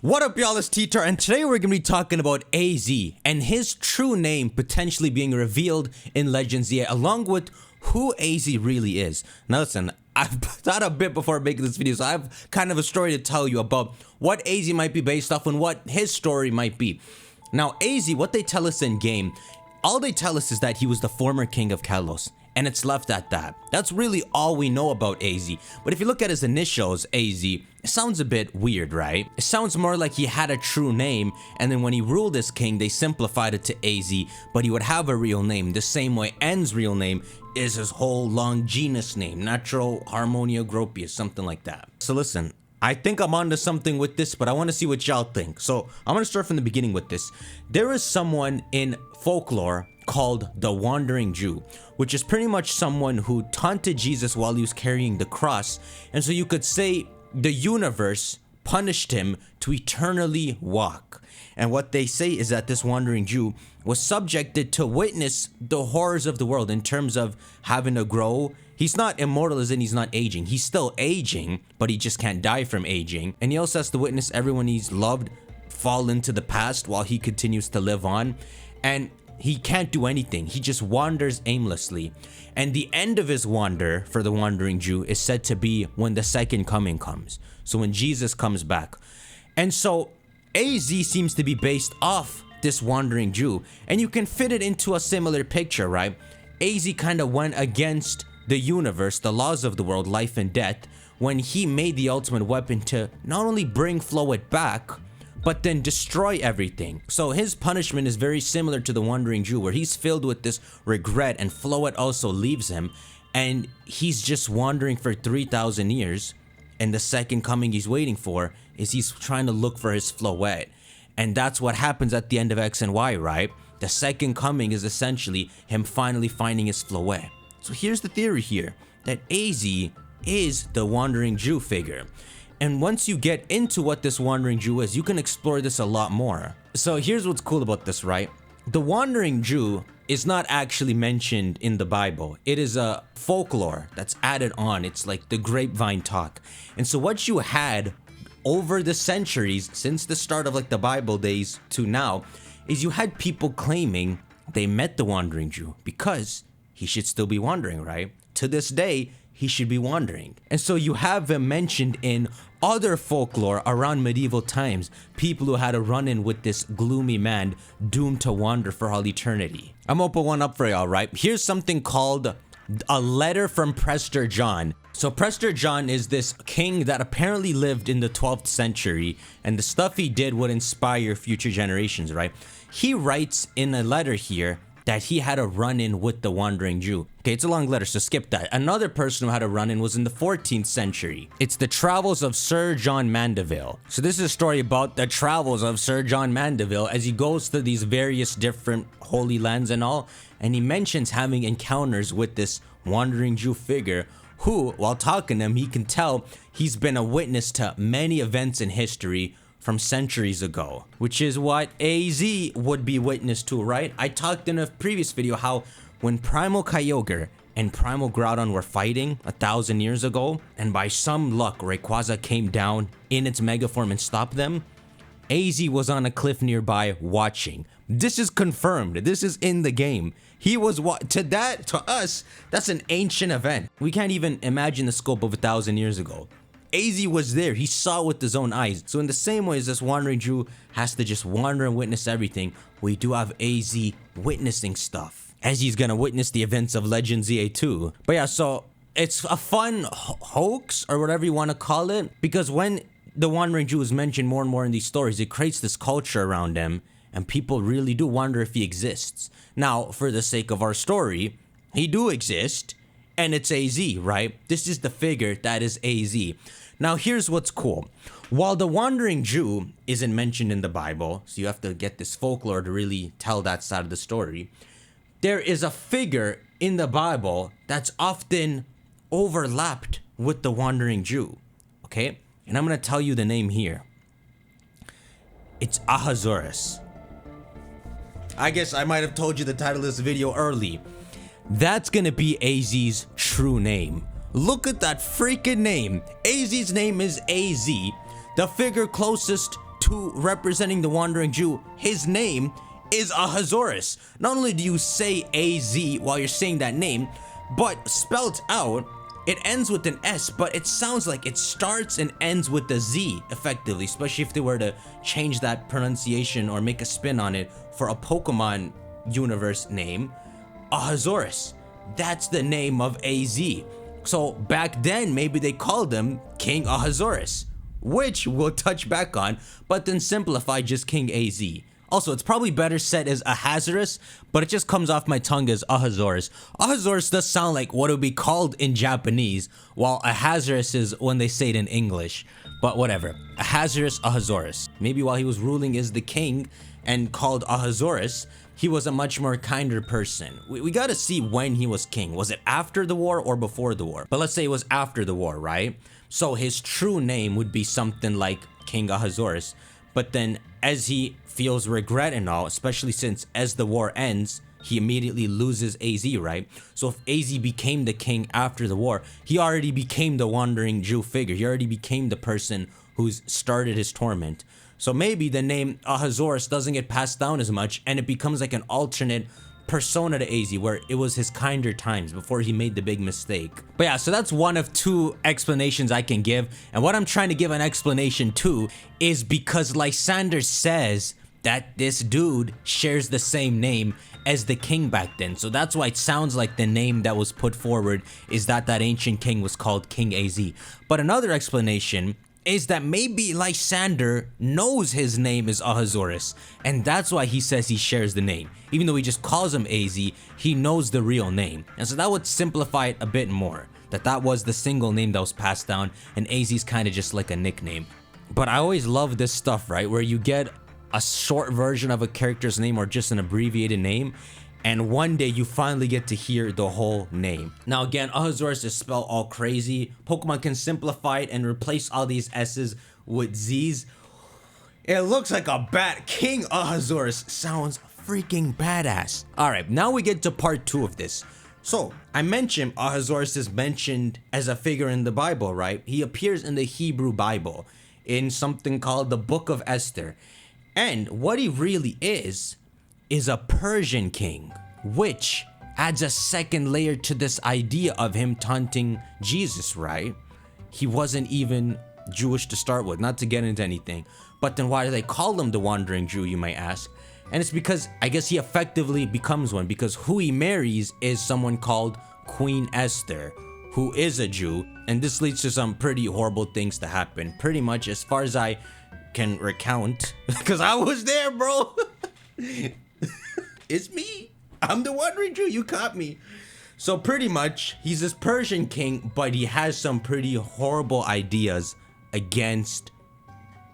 What up, y'all? It's TTAR, and today we're gonna be talking about AZ and his true name potentially being revealed in Legends ZA, along with who AZ really is. Now listen, I've thought a bit before making this video, so I have kind of a story to tell you about what AZ might be based off and what his story might be. Now AZ, what they tell us in game, all they tell us is that he was the former king of Kalos, and it's left at that. That's really all we know about AZ. But if you look at his initials, AZ, it sounds a bit weird, right? It sounds more like he had a true name, and then when he ruled as king, they simplified it to AZ, but he would have a real name, the same way N's real name is his whole long genus name, Natural Harmonia Gropius, something like that. So listen, I think I'm onto something with this, but I want to see what y'all think. So I'm going to start from the beginning with this. There is someone in folklore called the Wandering Jew, which is pretty much someone who taunted Jesus while he was carrying the cross. And so you could say the universe punished him to eternally walk. And what they say is that this Wandering Jew was subjected to witness the horrors of the world in terms of having to grow. He's not immortal as in he's not aging. He's still aging, but he just can't die from aging. And he also has to witness everyone he's loved fall into the past while he continues to live on. And he can't do anything. He just wanders aimlessly. And the end of his wander for the Wandering Jew is said to be when the second coming comes. So when Jesus comes back. And so AZ seems to be based off this Wandering Jew. And you can fit it into a similar picture, right? AZ kind of went against the universe, the laws of the world, life and death, when he made the ultimate weapon to not only bring Floet back, but then destroy everything. So his punishment is very similar to the Wandering Jew, where he's filled with this regret, and Floet also leaves him, and he's just wandering for 3,000 years, and the second coming he's waiting for is he's trying to look for his Floet. And that's what happens at the end of X and Y, right? The second coming is essentially him finally finding his Floet. So here's the theory here, that AZ is the Wandering Jew figure. And once you get into what this Wandering Jew is, you can explore this a lot more. So here's what's cool about this, right? The Wandering Jew is not actually mentioned in the Bible. It is a folklore that's added on. It's like the grapevine talk. And so what you had over the centuries, since the start of like the Bible days to now, is you had people claiming they met the Wandering Jew because he should still be wandering, right? To this day, he should be wandering. And so you have him mentioned in other folklore around medieval times, people who had a run-in with this gloomy man doomed to wander for all eternity. I'm gonna put one up for y'all, right? Here's something called a letter from Prester John. So Prester John is this king that apparently lived in the 12th century, and the stuff he did would inspire future generations, right? He writes in a letter here that he had a run-in with the Wandering Jew. Okay, it's a long letter, so skip that. Another person who had a run-in was in the 14th century. It's the travels of Sir John Mandeville. So this is a story about the travels of Sir John Mandeville as he goes to these various different holy lands and all, and he mentions having encounters with this Wandering Jew figure who, while talking to him, he can tell he's been a witness to many events in history from centuries ago, which is what AZ would be witness to, right? I talked in a previous video how when Primal Kyogre and Primal Groudon were fighting 1,000 years ago, and by some luck Rayquaza came down in its mega form and stopped them, AZ was on a cliff nearby watching. This is confirmed. This is in the game. He was to us, that's an ancient event. We can't even imagine the scope of 1,000 years ago. AZ was there. He saw with his own eyes. So in the same way as this Wandering Jew has to just wander and witness everything, we do have AZ witnessing stuff, as he's gonna witness the events of Legends ZA too. But yeah, so it's a fun hoax or whatever you want to call it, because when the Wandering Jew is mentioned more and more in these stories, it creates this culture around him, and people really do wonder if he exists. Now, for the sake of our story, he do exist, and it's AZ, right? This is the figure that is AZ. Now, here's what's cool. While the Wandering Jew isn't mentioned in the Bible, so you have to get this folklore to really tell that side of the story, there is a figure in the Bible that's often overlapped with the Wandering Jew, okay? And I'm gonna tell you the name here. It's Azurus. I guess I might have told you the title of this video early. That's gonna be AZ's true name. Look at that freaking name. AZ's name is AZ. The figure closest to representing the Wandering Jew, his name is Azurus. Not only do you say AZ while you're saying that name, but spelled out, it ends with an S, but it sounds like it starts and ends with a Z, effectively, especially if they were to change that pronunciation or make a spin on it for a Pokemon universe name. Azurus. That's the name of AZ. So back then, maybe they called him King Azurus, which we'll touch back on, but then simplify just King AZ. Also, it's probably better said as Azurus, but it just comes off my tongue as Azurus. Azurus does sound like what it would be called in Japanese, while Azurus is when they say it in English. But whatever. Azurus. Maybe while he was ruling as the king and called Azurus, he was a much more kinder person. We gotta see when he was king. Was it after the war or before the war? But let's say it was after the war, right? So his true name would be something like King Azurus. But then as he feels regret and all, especially since as the war ends, he immediately loses AZ, right? So if AZ became the king after the war, he already became the Wandering Jew figure. He already became the person who's started his torment. So maybe the name Azurus doesn't get passed down as much, and it becomes like an alternate persona to AZ, where it was his kinder times before he made the big mistake. But yeah, so that's one of two explanations I can give. And what I'm trying to give an explanation to is because Lysander says that this dude shares the same name as the king back then. So that's why it sounds like the name that was put forward is that ancient king was called King AZ. But another explanation is that maybe Lysander knows his name is Azurus, and that's why he says he shares the name. Even though he just calls him AZ, he knows the real name. And so that would simplify it a bit more, that was the single name that was passed down, and AZ's kind of just like a nickname. But I always love this stuff, right, where you get a short version of a character's name or just an abbreviated name, and one day you finally get to hear the whole name. Now again, Azurus is spelled all crazy. Pokemon can simplify it and replace all these S's with Z's. It looks like a bat. King Azurus sounds freaking badass. Alright, now we get to part 2 of this. So, I mentioned Azurus is mentioned as a figure in the Bible, right? He appears in the Hebrew Bible in something called the Book of Esther. And what he really is a Persian king, which adds a second layer to this idea of him taunting Jesus, right? He wasn't even Jewish to start with, not to get into anything. But then why do they call him the Wandering Jew, you might ask? And it's because I guess he effectively becomes one, because who he marries is someone called Queen Esther, who is a Jew. And this leads to some pretty horrible things to happen, pretty much as far as I can recount, because I was there, bro. It's me. I'm the Wandering Jew. You caught me. So pretty much, he's this Persian king, but he has some pretty horrible ideas against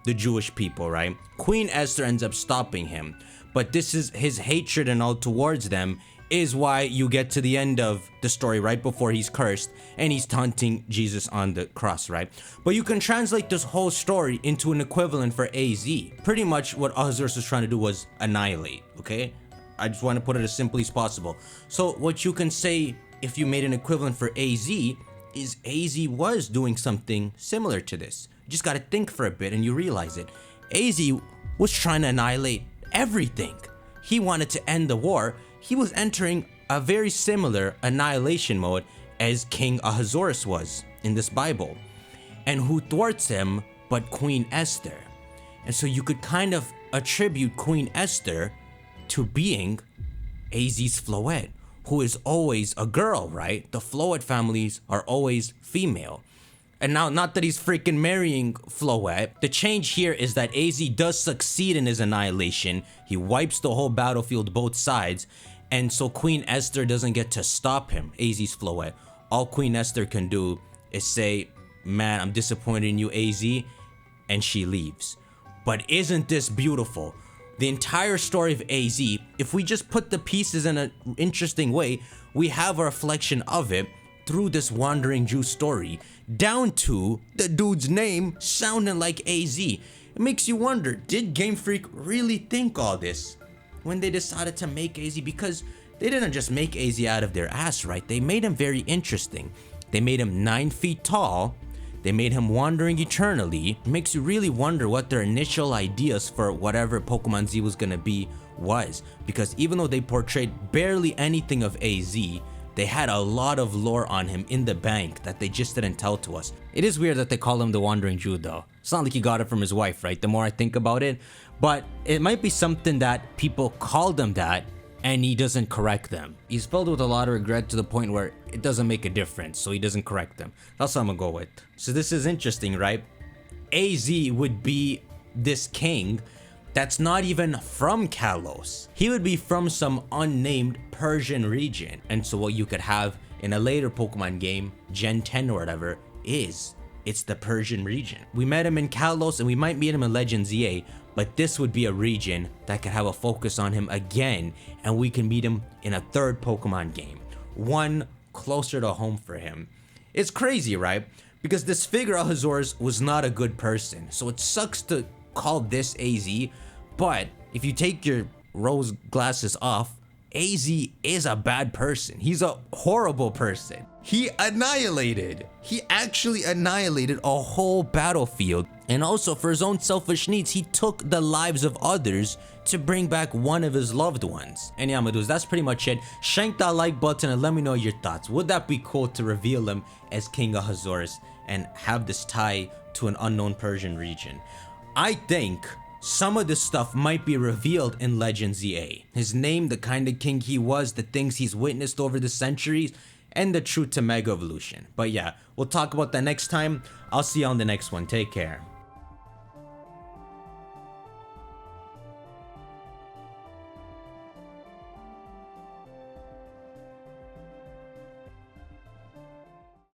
the Jewish people, right? Queen Esther ends up stopping him, but this is his hatred and all towards them is why you get to the end of the story right before he's cursed and he's taunting Jesus on the cross, right? But you can translate this whole story into an equivalent for AZ. Pretty much what Azurus was trying to do was annihilate, okay? I just want to put it as simply as possible. So what you can say if you made an equivalent for AZ is AZ was doing something similar to this. You just got to think for a bit and you realize it. AZ was trying to annihilate everything. He wanted to end the war. He was entering a very similar annihilation mode as King Azurus was in this Bible. And who thwarts him but Queen Esther? And so you could kind of attribute Queen Esther to being AZ's Floette, who is always a girl, right? The Floette families are always female. And now, not that he's freaking marrying Floette. The change here is that AZ does succeed in his annihilation. He wipes the whole battlefield, both sides. And so Queen Esther doesn't get to stop him, AZ's Floette. All Queen Esther can do is say, man, I'm disappointed in you, AZ. And she leaves. But isn't this beautiful? The entire story of AZ, if we just put the pieces in an interesting way, we have a reflection of it through this Wandering Jew story, down to the dude's name sounding like AZ. It makes you wonder, did Game Freak really think all this when they decided to make AZ? Because they didn't just make AZ out of their ass, right? They made him very interesting. They made him 9 feet tall. They made him wandering eternally. It makes you really wonder what their initial ideas for whatever Pokemon Z was gonna be was, because even though they portrayed barely anything of AZ, they had a lot of lore on him in the bank that they just didn't tell to us. It is weird that they call him the Wandering Jew though. It's not like he got it from his wife, right? The more I think about it, but it might be something that people called him that and he doesn't correct them. He's filled with a lot of regret to the point where it doesn't make a difference, so he doesn't correct them. That's what I'm gonna go with. So this is interesting, right? AZ would be this king that's not even from Kalos. He would be from some unnamed Persian region. And so what you could have in a later Pokemon game, Gen 10 or whatever, it's the Persian region. We met him in Kalos and we might meet him in Legends EA, but this would be a region that could have a focus on him again, and we can meet him in a third Pokemon game, one closer to home for him. It's crazy, right? Because this figure Azurus was not a good person, so it sucks to call this AZ, but if you take your rose glasses off, AZ is a bad person. He's a horrible person. He actually annihilated a whole battlefield. And also for his own selfish needs, he took the lives of others to bring back one of his loved ones. And yeah, my dudes, that's pretty much it. Shank that like button and let me know your thoughts. Would that be cool to reveal him as King of Azurus and have this tie to an unknown Persian region? I think some of this stuff might be revealed in Legends EA. His name, the kind of king he was, the things he's witnessed over the centuries, and the truth to Mega Evolution. But yeah, we'll talk about that next time. I'll see you on the next one. Take care.